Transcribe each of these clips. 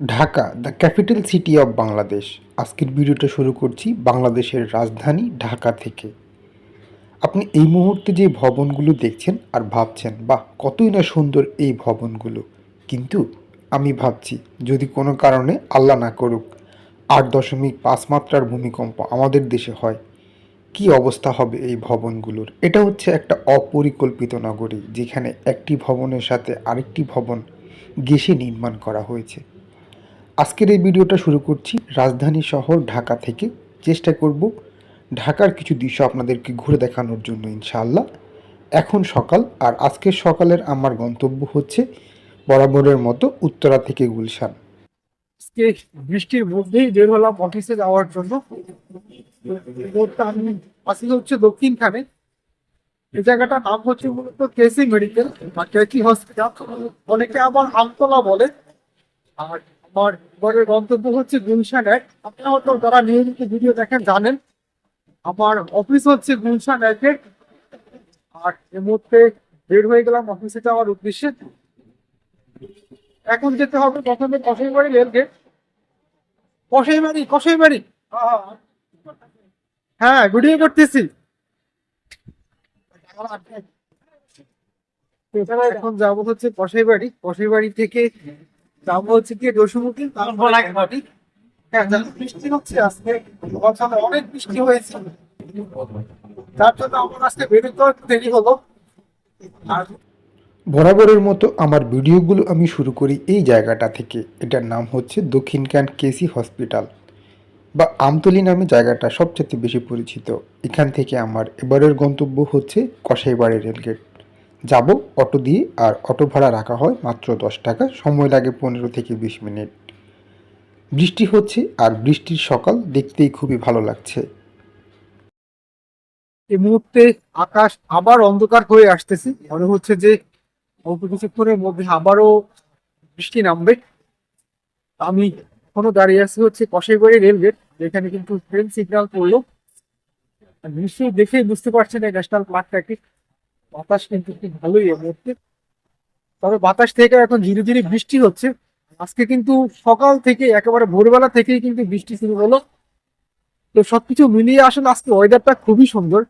Dhaka the capital city of Bangladesh. আজকের ভিডিওটা শুরু করছি বাংলাদেশের রাজধানী ঢাকা থেকে। আপনি এই মুহূর্তে যে ভবনগুলো দেখছেন আর ভাবছেন বাহ কতই না সুন্দর এই ভবনগুলো, কিন্তু আমি ভাবছি যদি কোনো কারণে আল্লাহ না করুক 8.5 মাত্রার ভূমিকম্প আমাদের দেশে হয়, কি অবস্থা হবে এই ভবনগুলোর। এটা হচ্ছে একটা অপরিকল্পিত নগরী, যেখানে একটি ভবনের সাথে আরেকটি ভবন ঘেঁষে নির্মাণ করা হয়েছে। আজকের এই ভিডিওটা শুরু করছি রাজধানী শহর ঢাকা থেকে। চেষ্টা করব ঢাকার কিছু দৃশ্য আপনাদেরকে ঘুরে দেখানোর জন্য ইনশাআল্লাহ। এখন সকাল, আর আজকের সকালের আমার গন্তব্য হচ্ছে বরাবরের মতো উত্তরা থেকে গুলশান। আজকে বৃষ্টির মধ্যেই বের হলাম অফিসে যাওয়ার জন্য। রোডটা আমি আসি হচ্ছে দক্ষিণখানে। এই জায়গাটার নাম হচ্ছে মূলত কেসি মেডিকেল বা কেসি হসপিটাল, অনেকে আবার আমতলা বলে। আর আমার এবারের গন্তব্য হচ্ছে গুলশান এক। আপনারা হয়তো যারা নিয়মিত ভিডিও দেখেন জানেন আমার অফিস হচ্ছে গুলশান একে। আর এই মুহূর্তে বের হয়ে গেলাম অফিসে যাওয়ার উদ্দেশ্যে। এখন যেতে হবে প্রথমে কসাইবাড়ি রেলগেট। কসাইবাড়ি। হ্যাঁ, ভিডিও করতেছি। এখন যাবো হচ্ছে কসাইবাড়ি থেকে যাবো হচ্ছে গিয়ে রসুমুখী, তারপর বাড়ি। হ্যাঁ, বৃষ্টি হচ্ছে আজকে, গতকাল অনেক বৃষ্টি হয়েছে, তার জন্য আমার আজকে বেরোতে একটু দেরি হলো। আর বরাবরের মতো আমার ভিডিওগুলো আমি শুরু করি এই জায়গাটা থেকে। এটার নাম হচ্ছে দক্ষিণখান কেসি হসপিটাল বা আমতলী নামে জায়গাটা সবচেয়ে বেশি পরিচিত। এখান থেকে আমার এবারের গন্তব্য হচ্ছে কসাইবাড়ি রেলগেট। যাব অটো দিয়ে, আর অটো ভাড়া রাখা হয় মাত্র 10 টাকা, সময় লাগে 15 থেকে 20 মিনিট। বৃষ্টি হচ্ছে আর বৃষ্টির সকাল দেখতেই খুবই ভালো লাগছে। এই মুহূর্তে আকাশ আবার অন্ধকার হয়ে আসতেছে, মনে হচ্ছে যে অল্প কিছুক্ষণের মধ্যে আবারও বৃষ্টি নামবে। আমি এখনো দাঁড়িয়ে আছি হচ্ছে কসাইবাড়ি রেলগেট, যেখানে কিন্তু ট্রেন সিগন্যাল পড়লো। আর নিশ্চয়ই দেখেই বুঝতে পারছেন এই ন্যাশনাল পার্কটাকে। বাতাস কিন্তু খুব ভালোই এই মুহূর্তে, তবে বাতাস থেকে এখন ধীরে ধীরে বৃষ্টি হচ্ছে। আজকে কিন্তু সকাল থেকে একেবারে ভোরবেলা থেকেই কিন্তু বৃষ্টি শুরু হলো। তো সবকিছু মিলিয়ে আসলে আজকে ওয়েদারটা খুবই সুন্দর।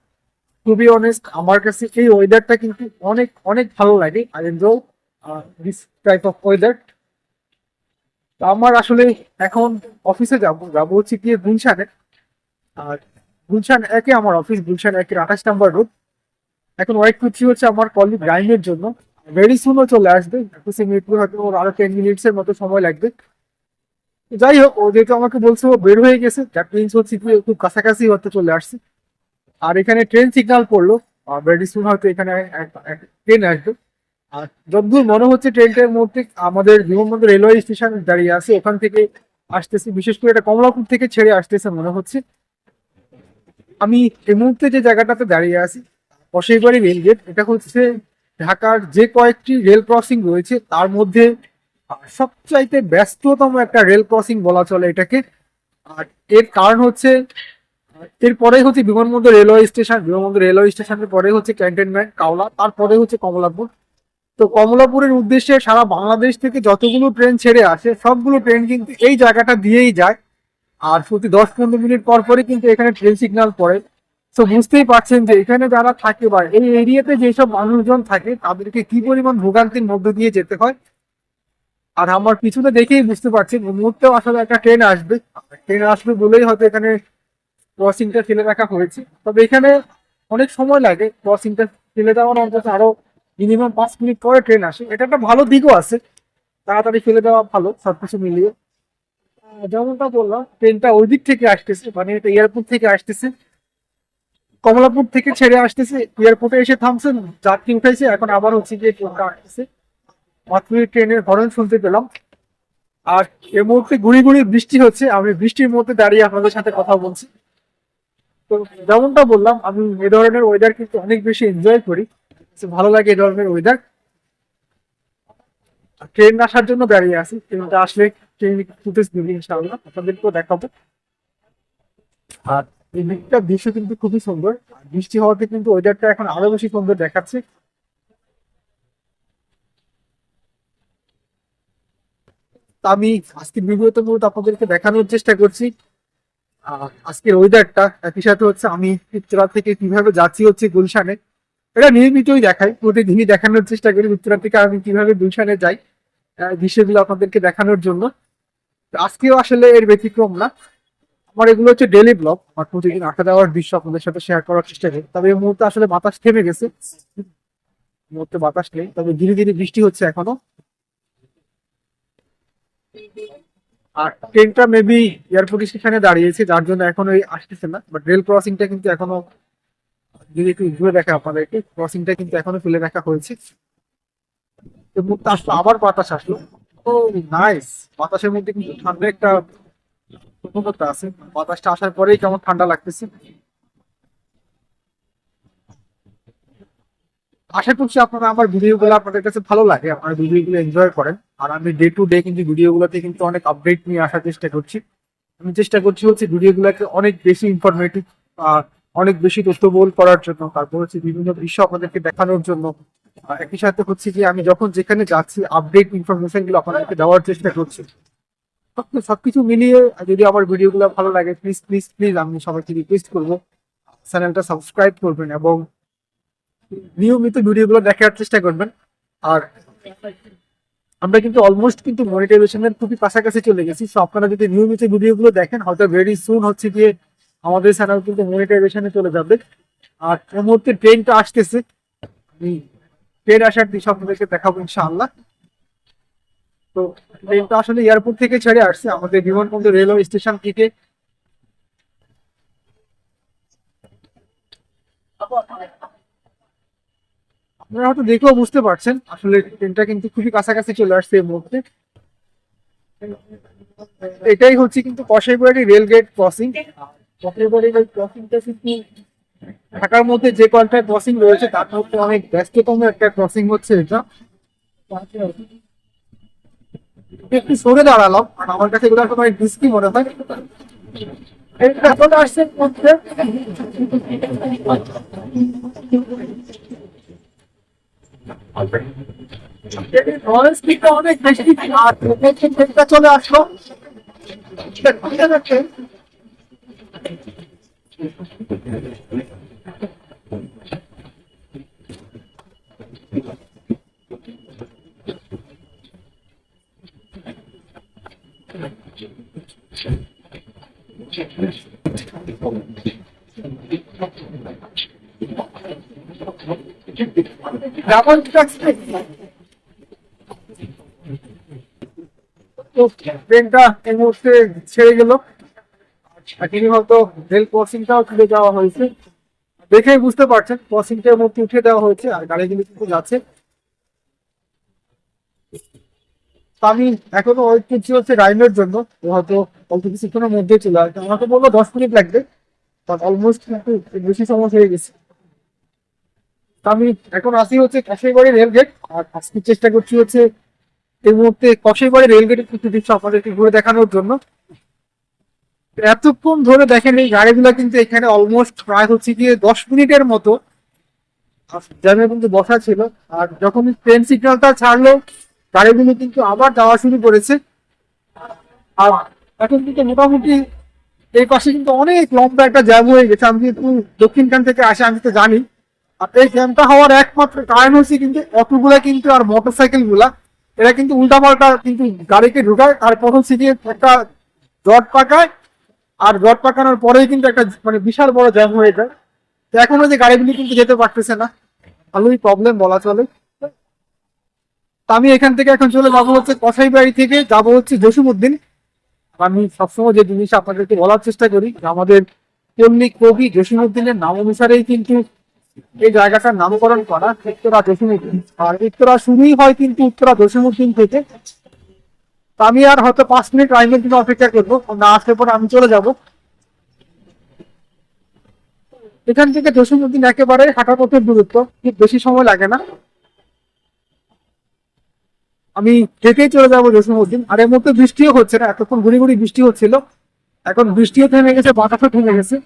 টু বি অনেস্ট, আমার কাছে এই ওয়েদারটা কিন্তু অনেক অনেক ভালো লাগে। I enjoy this type of weather. তো আমার আসলে এখন অফিসে যাবো হচ্ছে গিয়ে গুলশানে। আর গুলশান একে আমার অফিস, গুলশান একের 28 নম্বর রোড। এখন ওয়েট করছি হচ্ছে আমার কলিগ রাইমের জন্য। ভেরি সুনও চলে আসবে, অফিসে মিট করে হয়তো ওর আরো 10 মিনিটস এর মতো সময় লাগবে। তো যাই হোক, ও যেহেতু আমাকে বলছে ও বের হয়ে গেছে, দ্যাট মিনস হচ্ছে কি ও খুব কাছাকাছি হতে চলে আসছে। আর এখানে ট্রেন সিগন্যাল পড়লো, আর ভেরি সুন হয়তো এখানে ট্রেন আসবে। আর যতদূর মনে হচ্ছে ট্রেনটার মধ্যে আমাদের বিমানবন্দর রেলওয়ে স্টেশন দাঁড়িয়ে আছে, ওখান থেকে আসতেছে। বিশেষ করে এটা কমলাপুর থেকে ছেড়ে আসতেছে মনে হচ্ছে। আমি এই মুহূর্তে যে জায়গাটাতে দাঁড়িয়ে আছি কসাইবাড়ি রেলগেট, এটা হচ্ছে ঢাকার যে কয়েকটি রেল ক্রসিং রয়েছে তার মধ্যে সবচাইতে ব্যস্ততম একটা রেল ক্রসিং বলা চলে এটাকে। আর এর কারণ হচ্ছে এরপরেই হচ্ছে বিমানবন্দর রেলওয়ে স্টেশনের পরে হচ্ছে ক্যান্টনমেন্ট কাওলা, তারপরে হচ্ছে কমলাপুর। তো কমলাপুরের উদ্দেশ্যে সারা বাংলাদেশ থেকে যতগুলো ট্রেন ছেড়ে আসে সবগুলো ট্রেন কিন্তু এই জায়গাটা দিয়েই যায়। আর প্রতি 10-15 মিনিট পর পরই কিন্তু এখানে ট্রেন সিগন্যাল পড়ে। তো বুঝতেই পারছেন যে এখানে যারা থাকে বা এই এরিয়াতে যেসব মানুষজন থাকে তাদেরকে কি পরিমাণ ভোগান্তির মধ্য দিয়ে যেতে হয়। আর আমার পিছনে দেখেই বুঝতে পারছেন এই মুহূর্তেও আসলে একটা ট্রেন আসবে বলেই হয়তো এখানে ক্রসিংটা ফেলে রাখা হয়েছে। তবে এখানে অনেক সময় লাগে ক্রসিংটা ফেলে দেওয়ার, অন্তত আরো মিনিমাম 5 মিনিট পরে ট্রেন আসে। এটা একটা ভালো দিকও আছে, তাড়াতাড়ি ফেলে দেওয়া ভালো সবকিছু মিলিয়ে। যেমনটা বললাম ট্রেনটা ওই দিক থেকে আসতেছে, মানে এটা এয়ারপোর্ট থেকে আসতেছে, কমলাপুর থেকে ছেড়ে আসতেছে, এয়ারপোর্টে এসে থামছে, যাত্রী উঠাইছে, এখন আবার হচ্ছে গিয়ে ট্রেনটা আসতেছে। মাত্রই ট্রেনের হর্ন শুনতে পেলাম। আর এই মুহূর্তে গুড়ি গুড়ি বৃষ্টি হচ্ছে, আমি বৃষ্টির মধ্যে দাঁড়িয়ে আপনাদের সাথে কথা বলছি। তো যেমনটা বললাম আমি এই ধরনের ওয়েদার কিন্তু অনেক বেশি এনজয় করি, ভালো লাগে এই ধরনের ওয়েদার। ট্রেন আসার জন্য দাঁড়িয়ে আছি, ট্রেনটা আসলে ট্রেন ফুটেজ দিবি ইনশাআল্লাহ, আপনাদেরকেও দেখাবো। আর এই দিকটার দৃশ্য কিন্তু খুবই সুন্দর, আর বৃষ্টি হওয়াতে কিন্তু ওয়েদারটা এখন আরো বেশি সুন্দর দেখাচ্ছে। তো আমি আজকের ভিডিওতে মূলত আপনাদেরকে দেখানোর চেষ্টা করছি আজকের ওয়েদারটা, একই সাথে হচ্ছে আমি উত্তরা থেকে কিভাবে যাচ্ছি হচ্ছে গুলশানে। এটা নিয়মিতই দেখাই, প্রতিদিনই দেখানোর চেষ্টা করি উত্তরা থেকে আমি কিভাবে গুলশানে যাই, দৃশ্যগুলো আপনাদেরকে দেখানোর জন্য। তো আজকেও আসলে এর ব্যতিক্রম না। আমার এগুলো হচ্ছে ডেইলি ব্লগ, আমার প্রতিদিন আড্ডা দেওয়ার দৃশ্য আপনাদের সাথে শেয়ার করার চেষ্টা করি। তবে এই মুহূর্তে আসলে বাতাস থেমে গেছে, এই মুহূর্তে বাতাস নেই, তবে ধীরে ধীরে বৃষ্টি হচ্ছে এখনো। আর ট্রেনটা মেবি এয়ারপোর্ট স্টেশনে দাঁড়িয়েছে, যার জন্য এখনো আসতেছে না। বাট রেল ক্রসিংটা কিন্তু এখনো, যদি একটু ঘুরে দেখা আপনাদেরকে, ক্রসিংটা কিন্তু এখনো ফেলে রাখা হয়েছে। এই মুহূর্তে আসলো, আবার বাতাস আসলো। ও নাইস, বাতাসের মধ্যে কিন্তু ঠান্ডা একটা উপভোক্তা আছে। বাতাসটা আসার পরেই কেমন ঠান্ডা লাগতেছে। আশা করছি আপনারা আমার ভিডিওগুলো আপনাদের কাছে ভালো লাগে, আপনারা ভিডিওগুলো এনজয় করেন। আর আমি ডে টু ডে কিন্তু ভিডিওগুলোতে কিন্তু অনেক আপডেট নিয়ে আসার চেষ্টা করছি। আমি চেষ্টা করছি হচ্ছে ভিডিওগুলোকে অনেক বেশি ইনফরমেটিভ, অনেক বেশি তথ্যবহুল করার জন্য, তারপর হচ্ছে বিভিন্ন দৃশ্য আপনাদেরকে দেখানোর জন্য। একই সাথে হচ্ছে যে আমি যখন যেখানে যাচ্ছি আপডেট ইনফরমেশন গুলো আপনাদেরকে দেওয়ার চেষ্টা করছি। সবকিছু মিলিয়ে যদি আমার ভিডিওগুলো ভালো লাগে, প্লিজ প্লিজ প্লিজ আমি সবাইকে রিকোয়েস্ট করবো চ্যানেলটা সাবস্ক্রাইব করবেন এবং নিয়মিত ভিডিওগুলো দেখার চেষ্টা করবেন। আর আমরা কিন্তু অলমোস্ট কিন্তু মনিটাইজেশনের খুবই কাছাকাছি চলে গেছি। সো আপনারা যদি নিয়মিত ভিডিওগুলো দেখেন, হয়তো ভেরি সুন হচ্ছে গিয়ে আমাদের চ্যানেল কিন্তু মনিটাইজেশনে চলে যাবে। আর এই মুহূর্তে ট্রেনটা আসতেছে, আমি ট্রেন আসার দিশা আপনাদেরকে দেখাবো ইনশাআল্লাহ। তো ট্রেনটা আসলে এয়ারপোর্ট থেকে ছেড়ে আসছে, আমাদের বিমানবন্দর রেলওয়ে স্টেশন থেকে। আপনারা হয়তো দেখেও বুঝতে পারছেন আসলে ট্রেনটা কিন্তু খুবই কাছাকাছি চলে আসছে এই মুহূর্তে। এটাই হচ্ছে কিন্তু Kasaibari rail gate crossing. Kasaibari rail ক্রসিংটা কিন্তু ঢাকার মধ্যে যে কয়টা ক্রসিং রয়েছে তার মধ্যে অনেক ব্যস্ততম একটা ক্রসিং হচ্ছে এটা। একটু সরে দাঁড়ালাম, কারণ আমার কাছে এগুলো অনেক রিস্কি মনে হয়। এখন আসছে মধ্যে অনেক বেশি, আর ট্রেনটা চলে আসলো। ট্রেনটা এই মুহূর্তে ছেড়ে গেল, তিনি হয়তো রেল ক্রসিংটাও তুলে দেওয়া হয়েছে, দেখেই বুঝতে পারছেন ক্রসিংটার মধ্যে উঠে দেওয়া হয়েছে আর গাড়িগুলো কিন্তু যাচ্ছে। আমি এখনো ওয়েট করছি হচ্ছে রাইমের জন্য, হয়তো অল্প কিছুক্ষণের মধ্যে চলে আসবে। আমাকে বললো 10 মিনিট লাগবে, বাট অলমোস্ট কিন্তু বেশি সময় হয়ে গেছে। আমি এখন আসি হচ্ছে কসাইবাড়ি রেলগেট, আর আজকে চেষ্টা করছি হচ্ছে এই মুহূর্তে কসাইবাড়ি রেলগেটের কিছু দৃশ্য আপনাদেরকে ঘুরে দেখানোর জন্য। এতক্ষণ ধরে দেখেন এই গাড়িগুলো কিন্তু এখানে অলমোস্ট প্রায় হচ্ছে গিয়ে 10 মিনিটের মতো জ্যামে কিন্তু বসা ছিল। আর যখন ট্রেন সিগন্যালটা ছাড়লো গাড়িগুলো কিন্তু আবার যাওয়া শুরু করেছে। আর এখন কিন্তু মোটামুটি এই পাশে কিন্তু অনেক লম্বা একটা জ্যাম হয়ে গেছে। আমি কিন্তু দক্ষিণখান থেকে আসি, আমি তো জানি। আর এই জ্যামটা হওয়ার একমাত্র কারণ হচ্ছে কিন্তু অটোগুলা কিন্তু আর মোটরসাইকেল গুলা, এরা কিন্তু উল্টাপাল্টা কিন্তু গাড়িকে ঢুকায়, তারপর হচ্ছে গিয়ে একটা জট পাকায়, আর জট পাকানোর পরেই কিন্তু একটা মানে বিশাল বড় জ্যাম হয়ে যায়। তো এখনো যে গাড়িগুলি কিন্তু যেতে পারতেছে না, ভালোই প্রবলেম বলা চলে। তা আমি এখান থেকে এখন চলে যাবো হচ্ছে কসাইবাড়ি থেকে যাবো হচ্ছে জসিমউদ্দিন। আমি সবসময় যে জিনিস আপনাদেরকে বলার চেষ্টা করি, আমাদের পল্লিক কবি জসিমউদ্দিনের নাম অনুসারেই কিন্তু এই জায়গাটার নামকরণ করা, উত্তরা জসিমউদ্দিন। আর উত্তরা শুরুই হয় কিন্তু উত্তরা জসিমউদ্দিন থেকে। আমি আর হয়তো 5 মিনিট রাইমের জন্য অপেক্ষা করবো, না আসলে পরে আমি চলে যাব। এখান থেকে জসিমউদ্দিন একেবারে হাঁটা পথের দূরত্ব, খুব বেশি সময় লাগে না। আমি হেঁটেই চলে যাবো জসিমউদ্দিন। আর এর মধ্যে বৃষ্টিও হচ্ছে না, এতক্ষণ গুড়ি গুড়ি বৃষ্টি হচ্ছিল, এখন বৃষ্টিও থেমে গেছে, বাতাসও থেমে গেছে।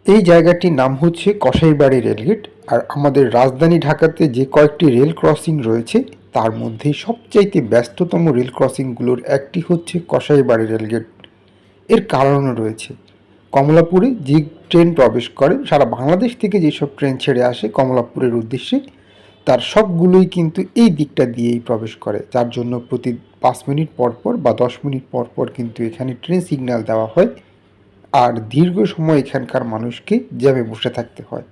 এই জায়গাটির নাম হচ্ছে কসাইবাড়ি রেলগেট। আর আমাদের রাজধানী ঢাকাতে যে কয়েকটি রেল ক্রসিং রয়েছে তার মধ্যে সবচাইতে ব্যস্ততম রেল ক্রসিংগুলোর একটি হচ্ছে কসাইবাড়ি রেলগেট। এর কারণও রয়েছে। কমলাপুরে যে ট্রেন প্রবেশ করে, সারা বাংলাদেশ থেকে যেসব ট্রেন ছেড়ে আসে কমলাপুরের উদ্দেশ্যে, তার সবগুলোই কিন্তু এই দিকটা দিয়েই প্রবেশ করে, যার জন্য প্রতি 5 মিনিট পর পর বা 10 মিনিট পর পর কিন্তু এখানে ট্রেন সিগন্যাল দেওয়া হয়, আর দীর্ঘ সময় এখানকার মানুষকে জ্যামে বসে থাকতে হয়।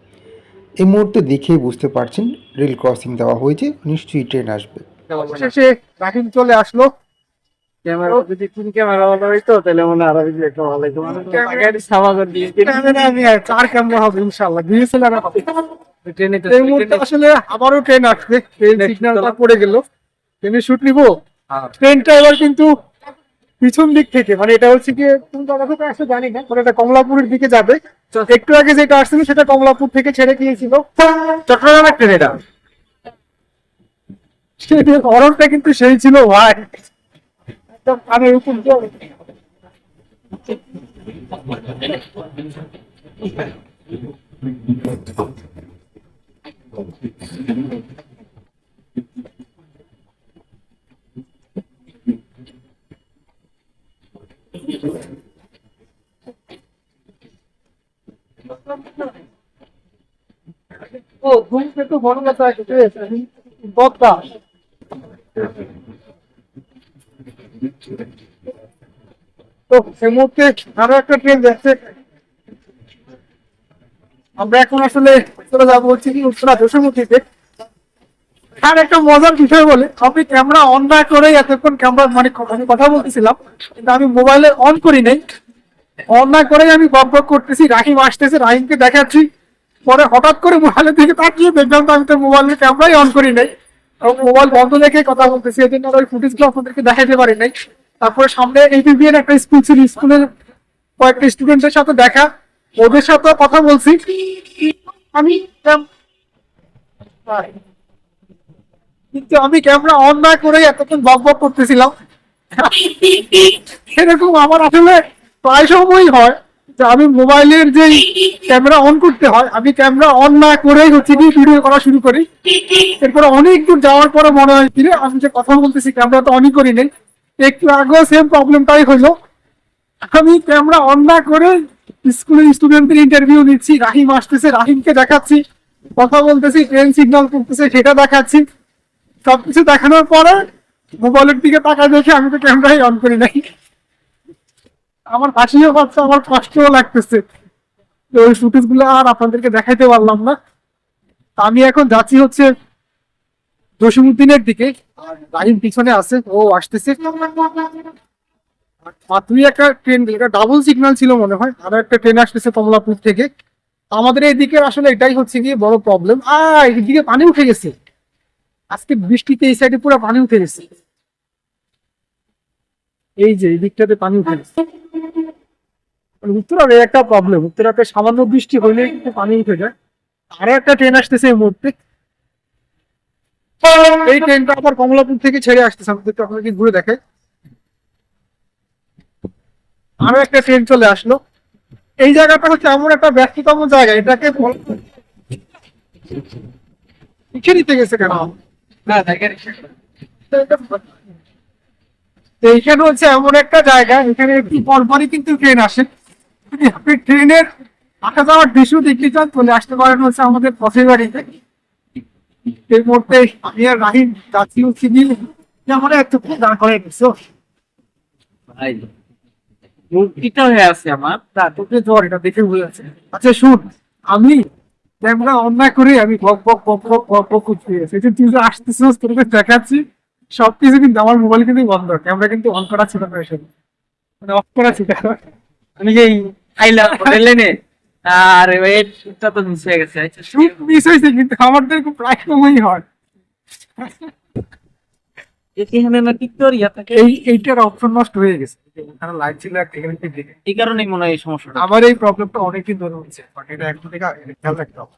এই মুহূর্তে দেখেই বুঝতে পারছেন রেল ক্রসিং দেওয়া হয়েছে, নিশ্চয়ই ট্রেন আসবে। অবশেষে রাহিম চলে আসলো। ক্যামেরা যদি তিন ক্যামেরা ভালো হইতো তাহলে মনে হয় আরো বেশি একটা ভালো হইতো। মানে টাকাটি সামা করে দিয়ে ক্যামেরা আমি 4 ক্যামেরা হবে ইনশাআল্লাহ, ডিএসএলআর হবে। ট্রেনে তো এই মুহূর্তে আসলে আবারও ট্রেন আসবে, ট্রেন সিগন্যালটা পড়ে গেল, ট্রেনে শুট নিব। ট্রেনটা এবার কিন্তু পিছন দিক থেকে, মানে এটা হচ্ছে কি কোন জায়গা থেকে আসছে জানি না, মানে এটা কমলাপুরের দিকে যাবে। একটু আগে যেটা আসছিল সেটা কমলাপুর থেকে ছেড়ে গিয়েছিল চট্টগ্রামের ট্রেন। এটা ট্রেনের হরনটা কিন্তু সেই ছিল ভাই, একদম কানের উপর দিয়ে। ও ঘুমতে তো বড় কথা বক্তা। তো এই মুহূর্তে আরো একটা ট্রেন যাচ্ছে, আমরা এখন আসলে চলে যাবো হচ্ছে কি উত্তরা যশোমতীতে। আর একটা মজার বিষয় বলে, আমি ক্যামেরা অন না করে এতক্ষণ ক্যামেরা মানে আমি কথা বলতেছিলাম, কিন্তু আমি মোবাইলে অন করি নাই। অন না করে আমি বক বক করতেছি, রাহিম আসতেছে, রাহিমকে দেখাচ্ছি। পরে হঠাৎ করে মোবাইলের দিকে তাকিয়ে দেখলাম তো আমি তো মোবাইলের ক্যামেরাই অন করি নাই, মোবাইল বন্ধ রেখে কথা বলতেছি, এই জন্য ওই ফুটেজগুলো আপনাদেরকে দেখাতে পারি নাই। তারপরে সামনে এবিবিএন একটা স্কুল ছিল, স্কুলের কয়েকটা স্টুডেন্টের সাথে দেখা, ওদের সাথে কথা বলছি। আমি কিন্তু আমি ক্যামেরা অন না করে এতক্ষণ বক বক করতেছিলাম। এরকম আমার আসলে প্রায় সময়ই হয় যে আমি মোবাইলের যে ক্যামেরা অন করতে হয়, আমি ক্যামেরা অন না করেই হচ্ছে কি ভিডিও করা শুরু করি। এরপরে অনেক দূর যাওয়ার পরে মনে হয় কি আমি যে কথা বলতেছি ক্যামেরা তো অনই করি নাই। একটু আগেও সেম প্রবলেমটাই হইলো, আমি ক্যামেরা অন না করে স্কুলের স্টুডেন্টদের ইন্টারভিউ নিচ্ছি, রাহিম আসতেছে, রাহিমকে দেখাচ্ছি, কথা বলতেছি, ট্রেন সিগন্যাল করতেছে সেটা দেখাচ্ছি। সবকিছু দেখানোর পরে মোবাইলের দিকে তাকায় দেখে আমি তো ক্যামেরাই অন করি নাই। আমার হাসিও পাচ্ছে, আমার কষ্টও লাগতেছে, তো ওই ফুটেজ গুলো আর আপনাদেরকে দেখাইতে পারলাম না। আমি এখন যাচ্ছি হচ্ছে জসীমউদ্দিনের দিকে, আর রাহিম পিছনে আছে, ও আসতেছে। মাত্রই একটা ট্রেন, এটা ডাবল সিগন্যাল ছিল মনে হয়, আরো একটা ট্রেন আসতেছে কমলাপুর থেকে। আমাদের এইদিকে আসলে এটাই হচ্ছে গিয়ে বড় প্রবলেম। এইদিকে পানি উঠে গেছে, আজকে বৃষ্টিতে এই সাইডে পুরো পানি উঠে গেছে, এই যে এই দিকটাতে পানি উঠে গেছে। উত্তরার একটা প্রবলেম, উত্তরাতে সামান্য বৃষ্টি হইলে কিন্তু পানি উঠে যায়। আরো একটা ট্রেন আসতেছে এই মুহূর্তে, এই ট্রেনটা আবার কমলাপুর থেকে ছেড়ে আসতেছে, আমাদের আপনাকে ঘুরে দেখে। আরো একটা ট্রেন চলে আসলো। এই জায়গাটা হচ্ছে এমন একটা ব্যস্ততম জায়গা, এটাকে লিখে নিতে গেছে কেন? এইখানে হচ্ছে এমন একটা জায়গা, এখানে একটু পরপরই কিন্তু ট্রেন আসে। যদি আপনি ট্রেনের আসা যাওয়ার দৃশ্য দেখতে চান চলে আসতে পারেন হচ্ছে আমাদের পথের বাড়িতে। এই মুহূর্তে আমি আর রাহিম যাচ্ছি হচ্ছে নিয়ে যেমন একটু দাঁড় করে গেছো ভাই মুক্তিটা হয়ে আছে আমার। তা তোকে জ্বর, এটা দেখে বুঝেছে। আচ্ছা শুন, আমি ক্যামেরা অন না করে আমি বক বক বক বক বক বক করতে গেছি, তুই যে আসতেছিস তোকে দেখাচ্ছি সবকিছু, কিন্তু আমার মোবাইল কিন্তু বন্ধ, ক্যামেরা কিন্তু অন করা ছিল না, এসব মানে অফ করা ছিল। আমি যে আইলাম হোটেলে আর ওয়েটটা তো মিস হয়ে গেছে। শুট মিস হয়েছে, কিন্তু আমাদের খুব প্রায় সময়ই হয়। এখানে না টিকটরিয়া থাকে, এইটার অপশন নষ্ট হয়ে গেছে, এখানে লাইট ছিল একটা, এখানে টিপ দিকে। এই কারণেই মনে হয় এই সমস্যাটা। আমার এই প্রবলেমটা অনেকদিন ধরে হচ্ছে, বাট এটা এখন থেকে খেয়াল রাখতে হবে।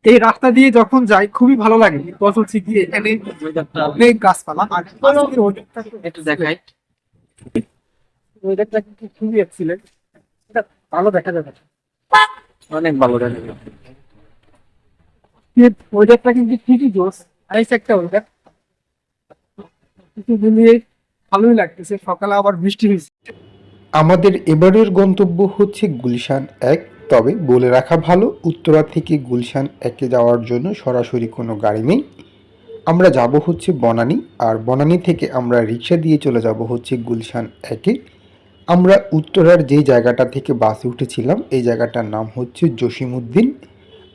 এই রাস্তা দিয়ে যখন যাই খুবই ভালো লাগে, বিকজ হচ্ছে কি এখানে ওয়েদারটা অনেক গাছপালা, আর আজকের weather-টা একটু দেখাই। weather-টা কিন্তু খুবই এক্সিলেন্ট, এটা ভালো দেখা যাবে। অনেক ভালো লাগে। ওয়েদারটা কিন্তু ঠিকই জোস, আইস একটা ওইটা কিছু মিলিয়ে ভালোই লাগতেছে। সকালে আবার বৃষ্টি হয়েছে। আমাদের এবারের গন্তব্য হচ্ছে গুলশান 1। তবে বলে রাখা ভালো, উত্তরা থেকে গুলশান 1-এ যাওয়ার জন্য সরাসরি কোনো গাড়ি নেই। আমরা যাব হচ্ছে বনানী, আর বনানী থেকে আমরা রিক্সা দিয়ে চলে যাব হচ্ছে গুলশান 1-এ। আমরা উত্তরার যে জায়গাটা থেকে বাসে উঠেছিলাম এই জায়গাটার নাম হচ্ছে জসিমউদ্দিন।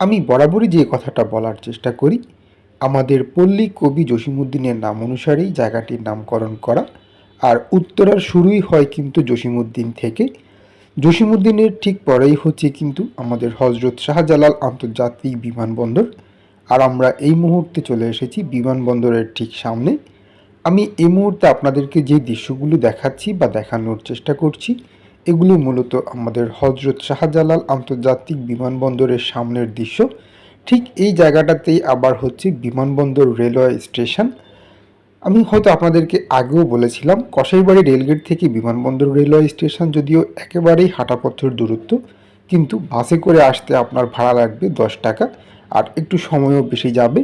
আমি বরাবরই যে কথাটা বলার চেষ্টা করি, আমাদের পল্লী কবি জসিমউদ্দিনের নাম অনুসারেই জায়গাটির নামকরণ করা। আর উত্তরার শুরুই হয় কিন্তু জসিমউদ্দিন থেকে। জসিমউদ্দিনের ঠিক পরেই হচ্ছে কিন্তু আমাদের হজরত শাহজালাল আন্তর্জাতিক বিমানবন্দর। আর আমরা এই মুহূর্তে চলে এসেছি বিমানবন্দরের ঠিক সামনে। আমি এই মুহূর্তে আপনাদেরকে যে দৃশ্যগুলো দেখাচ্ছি বা দেখানোর চেষ্টা করছি, এগুলো মূলত আমাদের হজরত শাহজালাল আন্তর্জাতিক বিমানবন্দরের সামনের দৃশ্য। ঠিক এই জায়গাটাতেই আবার হচ্ছে বিমানবন্দর রেলওয়ে স্টেশন। আমি হয়তো আপনাদেরকে আগেও বলেছিলাম, কসাইবাড়ি রেলগেট থেকে বিমানবন্দর রেলওয়ে স্টেশন যদিও একেবারেই হাঁটাপথের দূরত্ব, কিন্তু বাসে করে আসতে আপনার ভাড়া লাগবে 10 টাকা, আর একটু সময়ও বেশি যাবে।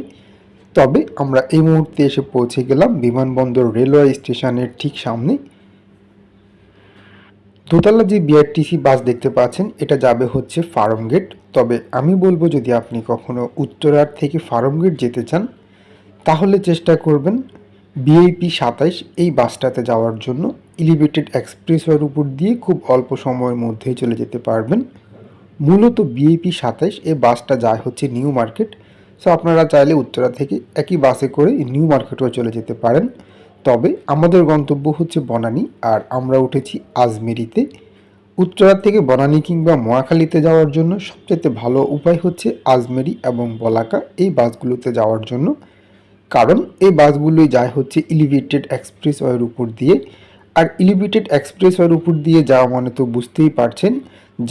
তবে আমরা এই মুহূর্তে এসে পৌঁছে গেলাম বিমানবন্দর রেলওয়ে স্টেশনের ঠিক সামনে। দোতলা যে বিআরটিসি বাস দেখতে পাচ্ছেন এটা যাবে হচ্ছে ফার্মগেট। তবে আমি বলবো, যদি আপনি কখনো উত্তরার থেকে ফার্মগেট যেতে চান তাহলে চেষ্টা করবেন বিআইপি 27 এই বাসটাতে যাওয়ার জন্য। এলিভেটেড এক্সপ্রেসওয়ের উপর দিয়ে খুব অল্প সময়ের মধ্যেই চলে যেতে পারবেন। মূলত বিআইপি 27 এই বাসটা যায় হচ্ছে নিউ মার্কেট। সো আপনারা চাইলে উত্তরা থেকে একই বাসে করে নিউ মার্কেটও চলে যেতে পারেন। তবে আমাদের গন্তব্য হচ্ছে বনানী, আর আমরা উঠেছি আজমেরিতে। উত্তরা থেকে বনানী কিংবা মহাখালীতে যাওয়ার জন্য সবচেয়ে ভালো উপায় হচ্ছে আজমেরি এবং বলাকা এই বাসগুলোতে যাওয়ার জন্য। কারণ এই বাসগুলোই যায় হচ্ছে এলিভেটেড এক্সপ্রেসওয়ের উপর দিয়ে। আর এলিভেটেড এক্সপ্রেসওয়ের উপর দিয়ে যাওয়া মানে তো বুঝতেই পারছেন,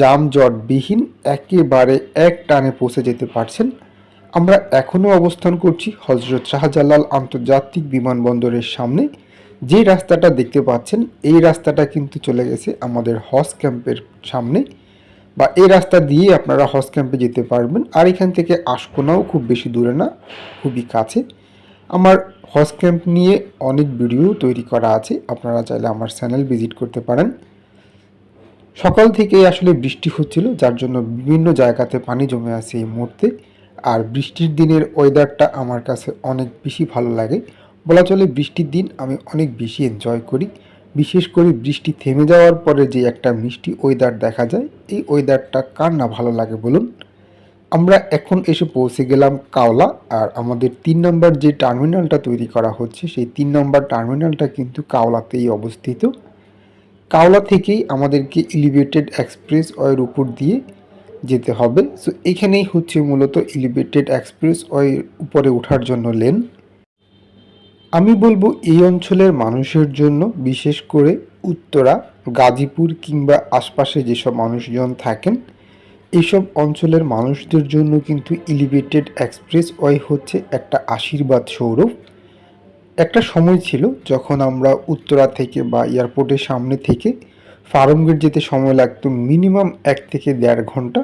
যানজটবিহীন একেবারে এক টানে পৌঁছে যেতে পারছেন। আমরা এখনও অবস্থান করছি হজরত শাহজালাল আন্তর্জাতিক বিমানবন্দরের সামনে। যে রাস্তাটা দেখতে পাচ্ছেন এই রাস্তাটা কিন্তু চলে গেছে আমাদের হজ ক্যাম্পের সামনে, বা এই রাস্তা দিয়ে আপনারা হজ ক্যাম্পে যেতে পারবেন। আর এখান থেকে আশকোনাও খুব বেশি দূরে না, খুবই কাছে। আমার হজ ক্যাম্প নিয়ে অনেক ভিডিও তৈরি করা আছে, আপনারা চাইলে আমার চ্যানেল ভিজিট করতে পারেন। সকাল থেকেই আসলে বৃষ্টি হচ্ছিল, যার জন্য বিভিন্ন জায়গাতে পানি জমে আছে এই মুহূর্তে। আর বৃষ্টির দিনের ওয়েদারটা আমার কাছে অনেক বেশি ভালো লাগে। বলা চলে বৃষ্টির দিন আমি অনেক বেশি এনজয় করি। বিশেষ করে বৃষ্টি থেমে যাওয়ার পরে যে একটা মিষ্টি ওয়েদার দেখা যায়, এই ওয়েদারটা কার না ভালো লাগে বলুন। আমরা এখন এসে পৌঁছে গেলাম কাওলা। আর আমাদের 3 নম্বর যে টার্মিনালটা তৈরি করা হচ্ছে সেই 3 নম্বর টার্মিনালটা কিন্তু কাওলাতেই অবস্থিত। কাওলা থেকেই আমাদেরকে এলিভেটেড এক্সপ্রেসওয়ের উপর দিয়ে যেতে হবে। সো এখানেই হচ্ছে মূলত এলিভেটেড এক্সপ্রেসওয়ের উপরে ওঠার জন্য লেন। আমি বলবো এই অঞ্চলের মানুষের জন্য, বিশেষ করে উত্তরা, গাজীপুর কিংবা আশপাশে যেসব মানুষজন থাকেন, এইসব অঞ্চলের মানুষদের জন্য কিন্তু এলিভেটেড এক্সপ্রেসওয়ে হচ্ছে একটা আশীর্বাদ স্বরূপ। একটা সময় ছিল যখন আমরা উত্তরা থেকে বা এয়ারপোর্টের সামনে থেকে ফার্মগেট যেতে সময় লাগতো মিনিমাম 1 থেকে 1.5 ঘন্টা।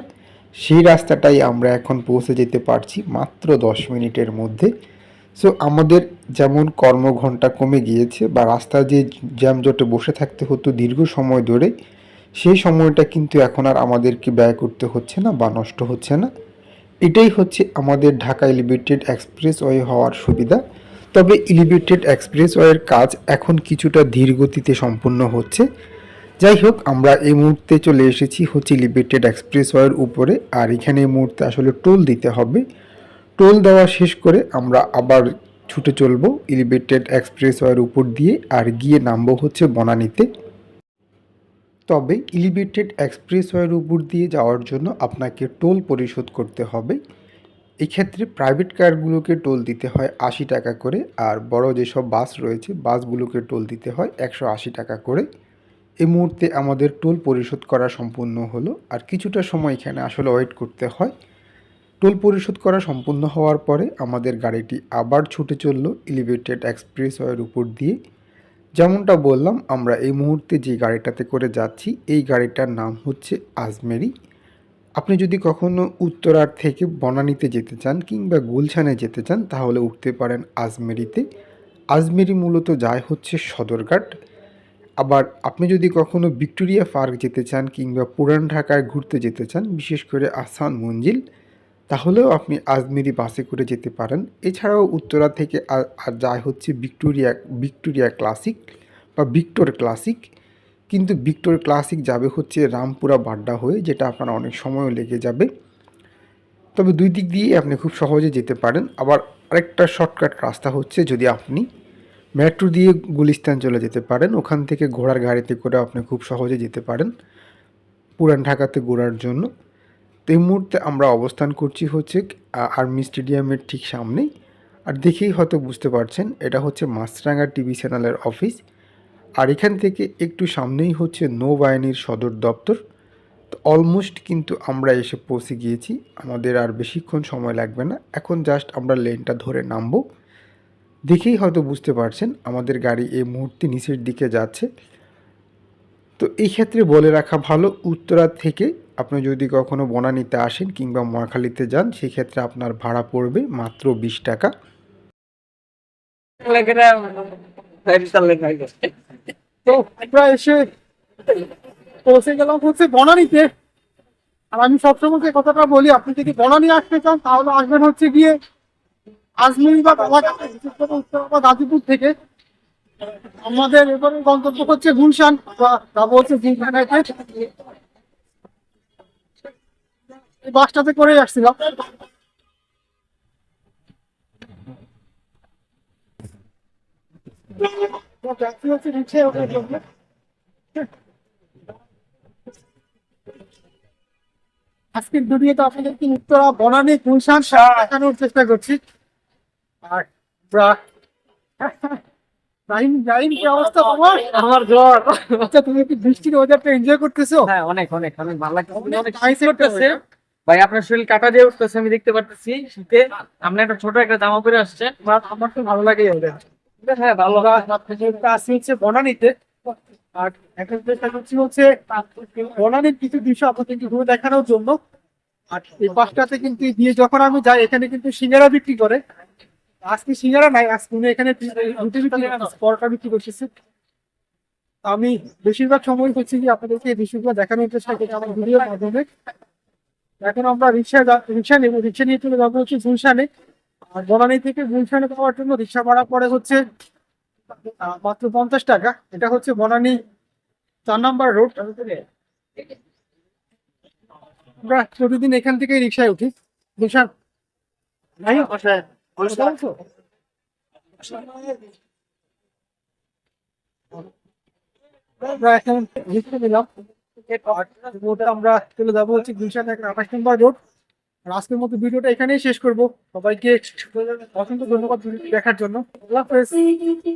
সেই রাস্তাটাই আমরা এখন পৌঁছে যেতে পারছি মাত্র 10 মিনিটের মধ্যে। সো আমাদের যেমন কর্মঘণ্টা কমে গিয়েছে, বা রাস্তায় যে জ্যামজটে বসে থাকতে হতো দীর্ঘ সময় ধরে, সেই সময়টা কিন্তু এখন আর আমাদেরকে ব্যয় করতে হচ্ছে না বা নষ্ট হচ্ছে না। এটাই হচ্ছে আমাদের ঢাকা এলিভেটেড এক্সপ্রেসওয়ে হওয়ার সুবিধা। তবে এলিভেটেড এক্সপ্রেসওয়ের কাজ এখন কিছুটা ধীর গতিতে সম্পূর্ণ হচ্ছে। যাই হোক, আমরা এই মুহূর্তে চলে এসেছি হচ্ছে এলিভেটেড এক্সপ্রেসওয়ের উপরে। আর এখানে এই মুহূর্তে আসলে টোল দিতে হবে। টোল দেওয়া শেষ করে আমরা আবার ছুটে চলবো এলিভেটেড এক্সপ্রেসওয়ের উপর দিয়ে, আর গিয়ে নামবো হচ্ছে বনানীতে। তবে এলিভেটেড এক্সপ্রেসওয়ের উপর দিয়ে যাওয়ার জন্য আপনাকে টোল পরিশোধ করতে হবে। এক্ষেত্রে প্রাইভেট কারগুলোকে টোল দিতে হয় 80 টাকা করে, আর বড় যেসব বাস রয়েছে বাসগুলোকে টোল দিতে হয় 180 টাকা করে। এই মুহূর্তে আমাদের টোল পরিশোধ করা সম্পূর্ণ হলো, আর কিছুটা সময় এখানে আসলে ওয়েট করতে হয়। টোল পরিশোধ করা সম্পূর্ণ হওয়ার পরে আমাদের গাড়িটি আবার ছুটে চলল এলিভেটেড এক্সপ্রেসওয়ের উপর দিয়ে। যেমনটা বললাম, আমরা এই মুহূর্তে যে গাড়িটাতে করে যাচ্ছি এই গাড়িটার নাম হচ্ছে আজমেরি। আপনি যদি কখনো উত্তরার থেকে বনানীতে যেতে চান কিংবা গুলশানে যেতে চান তাহলে উঠতে পারেন আজমেরিতে। আজমেরি মূলত যায় হচ্ছে সদরঘাট। আবার আপনি যদি কখনো ভিক্টোরিয়া পার্ক যেতে চান কিংবা পুরান ঢাকায় ঘুরতে যেতে চান, বিশেষ করে আহসান মঞ্জিল, তাহলেও আপনি আজমেরি বাসে করে যেতে পারেন। এছাড়াও উত্তরা থেকে আর যায় হচ্ছে ভিক্টোরিয়া ভিক্টোরিয়া ক্লাসিক বা ভিক্টোর ক্লাসিক। কিন্তু ভিক্টোর ক্লাসিক যাবে হচ্ছে রামপুরা বাড্ডা হয়ে, যেটা আপনার অনেক সময়ও লেগে যাবে। তবে দুই দিক দিয়েই আপনি খুব সহজে যেতে পারেন। আবার আরেকটা শর্টকাট রাস্তা হচ্ছে, যদি আপনি মেট্রো দিয়ে গুলিস্তান চলে যেতে পারেন, ওখান থেকে ঘোড়ার গাড়িতে করে আপনি খুব সহজে যেতে পারেন পুরান ঢাকাতে ঘোরার জন্য। তো এই মুহূর্তে আমরা অবস্থান করছি হচ্ছে আর্মি স্টেডিয়ামের ঠিক সামনেই। আর দেখেই হয়তো বুঝতে পারছেন এটা হচ্ছে মাছরাঙা টিভি চ্যানেলের অফিস। আর এখান থেকে একটু সামনেই হচ্ছে নৌবাহিনীর সদর দপ্তর। তো অলমোস্ট কিন্তু আমরা এসে পৌঁছে গিয়েছি, আমাদের আর বেশিক্ষণ সময় লাগবে না। এখন জাস্ট আমরা লেনটা ধরে নামবো। দেখেই হয়তো বুঝতে পারছেন আমাদের গাড়ি এই মুহূর্তে নিচের দিকে যাচ্ছে। তো এই ক্ষেত্রে বলে রাখা ভালো, উত্তরা থেকে আপনি যদি কখনো বনানীতে আসেন কিংবা মহাখালীতে যান, সেক্ষেত্রে আপনার ভাড়া পড়বে মাত্র 20 টাকা। তো আমরা এসে পৌঁছে গেলাম হচ্ছে বনানীতে। আর আমি সবসময় যে কথাটা বলি, আপনি যদি বনানী আসতে চান তাহলে আসবেন হচ্ছে গিয়ে আজমিরি বা বালাঘাট, বিশেষ করে উত্তরা বা গাজীপুর থেকে। আমাদের এবারে গন্তব্য হচ্ছে গুলশান বা যাবো হচ্ছে জিলখানাতে। এই বাসটাতে করে আসছিলাম। তো যাচ্ছি হচ্ছে রিক্সায় ওঠার জন্য। আজকের ভিডিওতে আপনাদেরকে উত্তরা, বনানী, গুলশান সব দেখানোর চেষ্টা করছি। আর রাহিম, রাহিম কি অবস্থা তোমার? আমার জ্বর। আচ্ছা, তুমি কি বৃষ্টির ওয়েদারটা এনজয় করতেছো? হ্যাঁ, অনেক অনেক অনেক ভালো লাগছে, অনেক nice শীত করতেছে। ভাই আপনার শরীর কাটা দিয়ে উঠতেছে, আমি দেখতে পারতেছি শীতে। আপনি একটা ছোট একটা জামা পরে আসছেন। আমার তো ভালো লাগে ওদের। হ্যাঁ, ভালো। আসি হচ্ছে বনানীতে। আর এখন চেষ্টা করছি হচ্ছে বনানীর কিছু দৃশ্য আপনাদেরকে ঘুরে দেখানোর জন্য। আর এই পাশটাতে কিন্তু দিয়ে যখন আমি যাই, এখানে কিন্তু সিঙ্গারা বিক্রি করে। আজকে সিঙ্গারা নাই, আজকে উনি এখানে রুটি বিক্রি করতেছে, পরোটা বিক্রি করতেছে। আমি বেশিরভাগ সময় হচ্ছে কি আপনাদেরকে এই দৃশ্যগুলো দেখানোর চেষ্টা করি আমার ভিডিওর মাধ্যমে। এখন আমরা রিক্সা নেব, রিক্সা নিয়ে চলে যাবো হচ্ছে গুলশানে। আর বনানী থেকে গুলশানে পাওয়ার জন্য রিক্সা ভাড়া পড়ে হচ্ছে মাত্র 50 টাকা। এটা হচ্ছে বনানী 4 নাম্বার রোড। আমরা প্রতিদিন এখান থেকে রিক্সায় উঠি গুলশান। আমরা এখন রিক্সা নিলাম। আমরা চলে যাবো হচ্ছে গুলশান 28 নম্বর রোড। আর আজকের মতো ভিডিওটা এখানেই শেষ করব। সবাইকে অসংখ্য ধন্যবাদ দেখার জন্য। আল্লাহ হাফেজ।